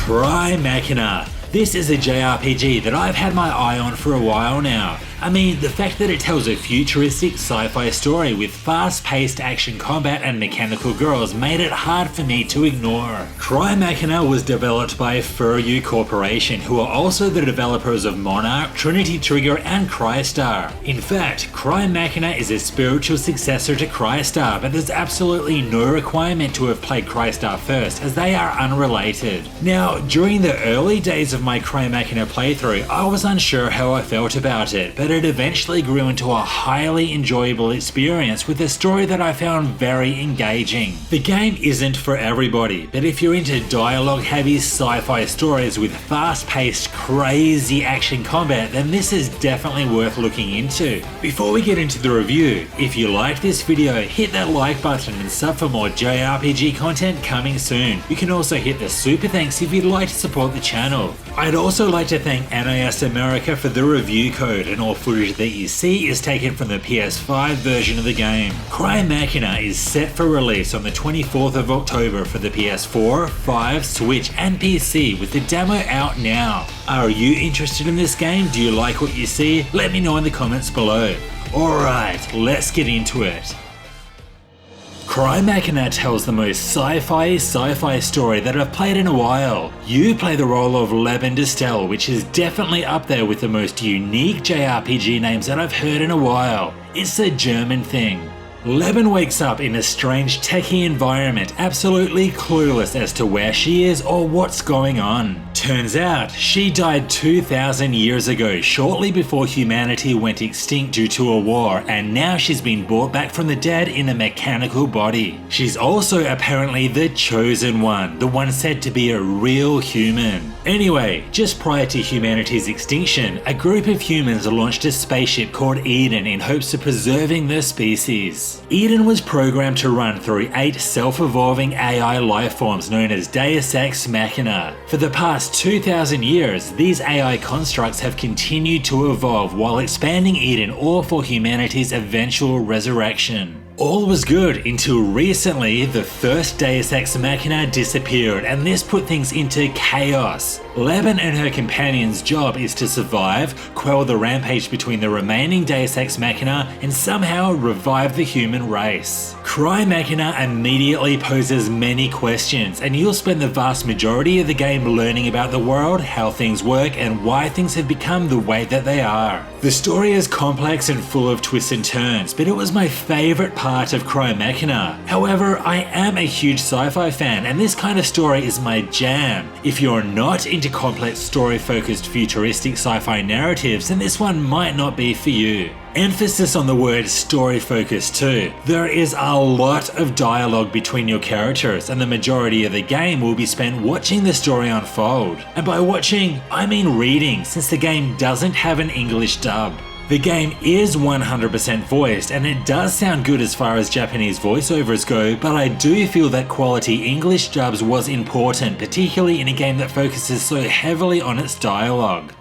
Cry Machina. This is a JRPG that I've had my eye on for a while now. I mean, the fact that it tells a futuristic sci-fi story with fast-paced action combat and mechanical girls made it hard for me to ignore. Cry Machina was developed by FURYU Corporation, who are also the developers of Monark, Trinity Trigger and Crystar. In fact, Cry Machina is a spiritual successor to Crystar, but there's absolutely no requirement to have played Crystar first, as they are unrelated. Now, during the early days of my Cry Machina playthrough, I was unsure how I felt about it, but it eventually grew into a highly enjoyable experience with a story that I found very engaging. The game isn't for everybody, but if you're into dialogue-heavy sci-fi stories with fast-paced, crazy action combat, then this is definitely worth looking into. Before we get into the review, if you liked this video, hit that like button and sub for more JRPG content coming soon. You can also hit the super thanks if you'd like to support the channel. I'd also like to thank NIS America for the review code, and all footage that you see is taken from the PS5 version of the game. Cry Machina is set for release on the 24th of October for the PS4, 5, Switch and PC, with the demo out now. Are you interested in this game? Do you like what you see? Let me know in the comments below. Alright, let's get into it. Cry Machina tells the most sci-fi story that I've played in a while. You play the role of Leben Distel, which is definitely up there with the most unique JRPG names that I've heard in a while. It's a German thing. Leben wakes up in a strange techie environment, absolutely clueless as to where she is or what's going on. Turns out, she died 2,000 years ago, shortly before humanity went extinct due to a war, and now she's been brought back from the dead in a mechanical body. She's also apparently the chosen one, the one said to be a real human. Anyway, just prior to humanity's extinction, a group of humans launched a spaceship called Eden in hopes of preserving their species. Eden was programmed to run through 8 self-evolving AI lifeforms known as Deus Ex Machina. For the past 2,000 years, these AI constructs have continued to evolve while expanding Eden, all for humanity's eventual resurrection. All was good until recently the first Deus Ex Machina disappeared, and this put things into chaos. Leben and her companion's job is to survive, quell the rampage between the remaining Deus Ex Machina, and somehow revive the human race. Cry Machina immediately poses many questions, and you'll spend the vast majority of the game learning about the world, how things work, and why things have become the way that they are. The story is complex and full of twists and turns, but it was my favorite part of Cry Machina. However, I am a huge sci-fi fan, and this kind of story is my jam. If you're not into complex story-focused futuristic sci-fi narratives, then this one might not be for you. Emphasis on the word story-focused too. There is a lot of dialogue between your characters, and the majority of the game will be spent watching the story unfold. And by watching, I mean reading, since the game doesn't have an English dub. The game is 100% voiced, and it does sound good as far as Japanese voiceovers go, but I do feel that quality English dubs was important, particularly in a game that focuses so heavily on its dialogue.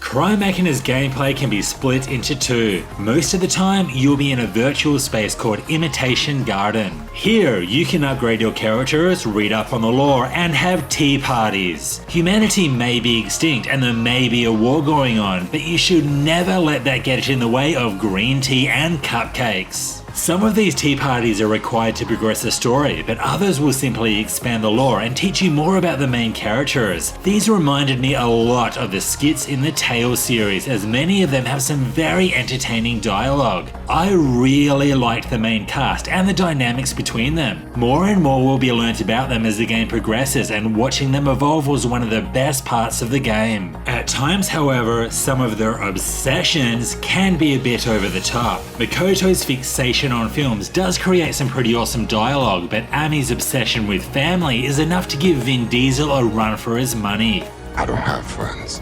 Cry Machina's gameplay can be split into 2. Most of the time, you'll be in a virtual space called Imitation Garden. Here, you can upgrade your characters, read up on the lore, and have tea parties. Humanity may be extinct and there may be a war going on, but you should never let that get in the way of green tea and cupcakes. Some of these tea parties are required to progress the story, but others will simply expand the lore and teach you more about the main characters. These reminded me a lot of the skits in the Tales series, as many of them have some very entertaining dialogue. I really liked the main cast and the dynamics between them. More and more will be learnt about them as the game progresses, and watching them evolve was one of the best parts of the game. At times, however, some of their obsessions can be a bit over the top. Makoto's fixation on films does create some pretty awesome dialogue, but Ami's obsession with family is enough to give Vin Diesel a run for his money. I don't have friends.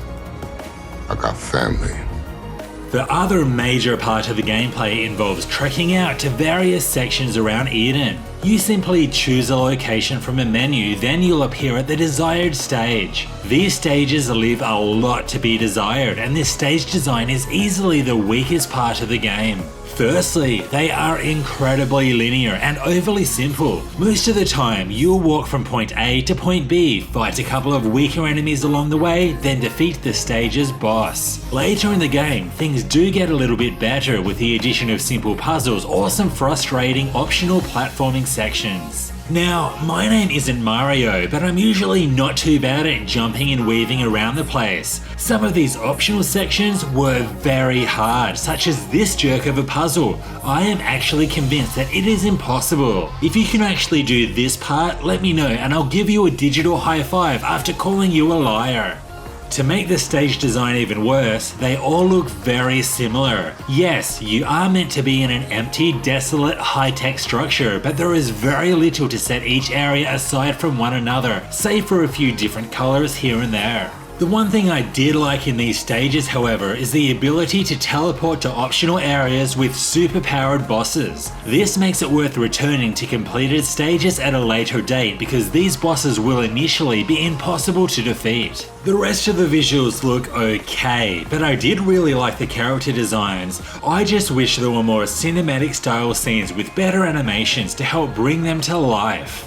I got family. The other major part of the gameplay involves trekking out to various sections around Eden. You simply choose a location from a menu, then you'll appear at the desired stage. These stages leave a lot to be desired, and this stage design is easily the weakest part of the game. Firstly, they are incredibly linear and overly simple. Most of the time, you'll walk from point A to point B, fight a couple of weaker enemies along the way, then defeat the stage's boss. Later in the game, things do get a little bit better with the addition of simple puzzles or some frustrating optional platforming sections. Now, my name isn't Mario, but I'm usually not too bad at jumping and weaving around the place. Some of these optional sections were very hard, such as this jerk of a puzzle. I am actually convinced that it is impossible. If you can actually do this part, let me know and I'll give you a digital high five after calling you a liar. To make the stage design even worse, they all look very similar. Yes, you are meant to be in an empty, desolate, high-tech structure, but there is very little to set each area aside from one another, save for a few different colors here and there. The one thing I did like in these stages, however, is the ability to teleport to optional areas with super-powered bosses. This makes it worth returning to completed stages at a later date because these bosses will initially be impossible to defeat. The rest of the visuals look okay, but I did really like the character designs. I just wish there were more cinematic style scenes with better animations to help bring them to life.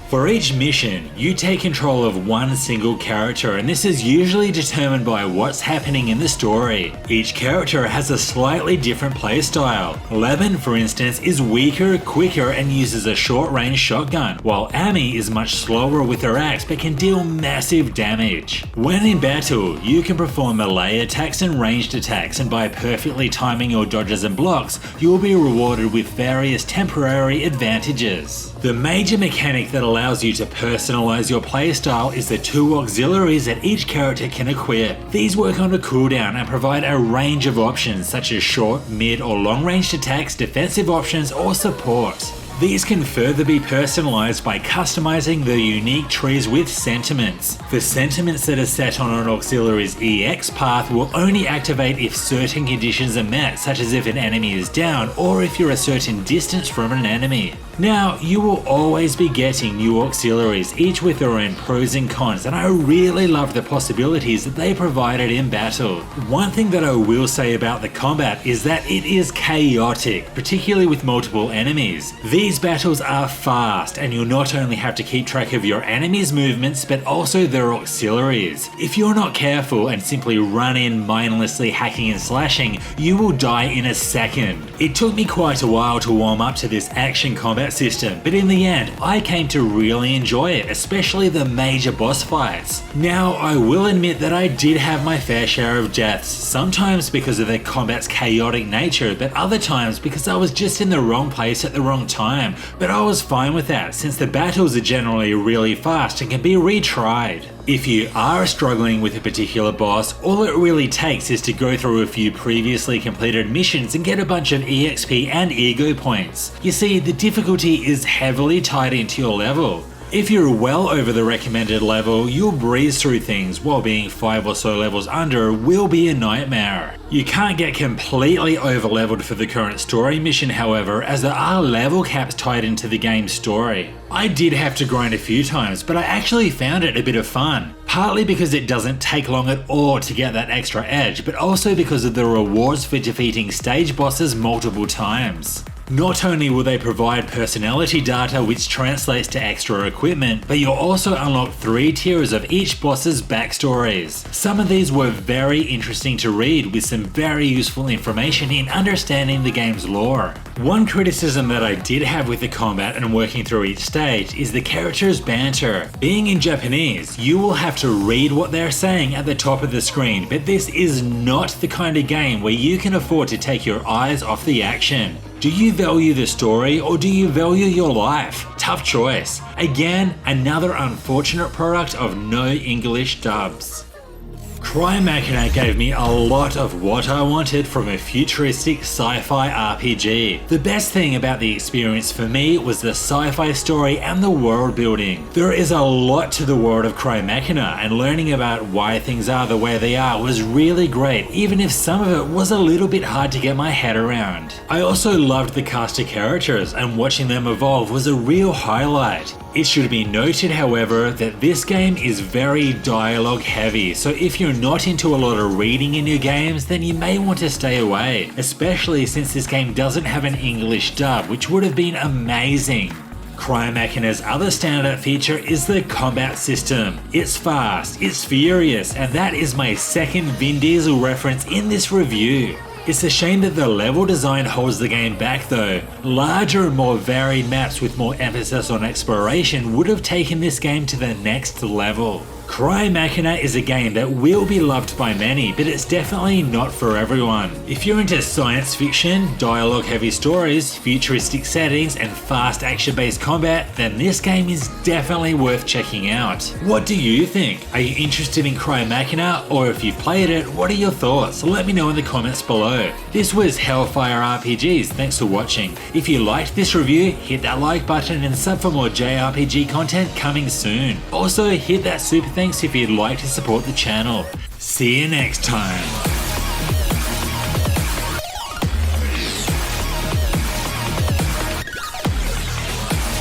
For each mission, you take control of one single character, and this is usually determined by what's happening in the story. Each character has a slightly different playstyle. Levin, for instance, is weaker, quicker, and uses a short-range shotgun, while Amy is much slower with her axe but can deal massive damage. When in battle, you can perform melee attacks and ranged attacks, and by perfectly timing your dodges and blocks, you'll be rewarded with various temporary advantages. The major mechanic that allows you to personalize your playstyle is the 2 auxiliaries that each character can equip. These work on a cooldown and provide a range of options such as short, mid or long ranged attacks, defensive options or support. These can further be personalized by customizing the unique trees with sentiments. The sentiments that are set on an auxiliary's EX path will only activate if certain conditions are met, such as if an enemy is down or if you're a certain distance from an enemy. Now, you will always be getting new auxiliaries, each with their own pros and cons, and I really love the possibilities that they provided in battle. One thing that I will say about the combat is that it is chaotic, particularly with multiple enemies. These battles are fast, and you'll not only have to keep track of your enemies' movements, but also their auxiliaries. If you're not careful and simply run in mindlessly hacking and slashing, you will die in a second. It took me quite a while to warm up to this action combat system, but in the end, I came to really enjoy it, especially the major boss fights. Now, I will admit that I did have my fair share of deaths, sometimes because of the combat's chaotic nature, but other times because I was just in the wrong place at the wrong time. But I was fine with that, since the battles are generally really fast and can be retried. If you are struggling with a particular boss, all it really takes is to go through a few previously completed missions and get a bunch of EXP and ego points. You see, the difficulty is heavily tied into your level. If you're well over the recommended level, you'll breeze through things, while being 5 or so levels under will be a nightmare. You can't get completely over-leveled for the current story mission, however, as there are level caps tied into the game's story. I did have to grind a few times, but I actually found it a bit of fun. Partly because it doesn't take long at all to get that extra edge, but also because of the rewards for defeating stage bosses multiple times. Not only will they provide personality data which translates to extra equipment, but you'll also unlock 3 tiers of each boss's backstories. Some of these were very interesting to read, with some very useful information in understanding the game's lore. One criticism that I did have with the combat and working through each stage is the characters' banter. Being in Japanese, you will have to read what they're saying at the top of the screen, but this is not the kind of game where you can afford to take your eyes off the action. Do you value the story or do you value your life? Tough choice. Again, another unfortunate product of no English dubs. Cry Machina gave me a lot of what I wanted from a futuristic sci-fi RPG. The best thing about the experience for me was the sci-fi story and the world building. There is a lot to the world of Cry Machina, and learning about why things are the way they are was really great, even if some of it was a little bit hard to get my head around. I also loved the cast of characters, and watching them evolve was a real highlight. It should be noted, however, that this game is very dialogue heavy, so if you're not into a lot of reading in your games, then you may want to stay away, especially since this game doesn't have an English dub, which would have been amazing. Cry Machina's other standout feature is the combat system. It's fast, it's furious, and that is my second Vin Diesel reference in this review. It's a shame that the level design holds the game back though. Larger and more varied maps with more emphasis on exploration would have taken this game to the next level. Cry Machina is a game that will be loved by many, but it's definitely not for everyone. If you're into science fiction, dialogue heavy stories, futuristic settings, and fast action based combat, then this game is definitely worth checking out. What do you think? Are you interested in Cry Machina? Or if you've played it, what are your thoughts? Let me know in the comments below. This was Hellfire RPGs, thanks for watching. If you liked this review, hit that like button and sub for more JRPG content coming soon. Also hit that super thanks if you'd like to support the channel. See you next time.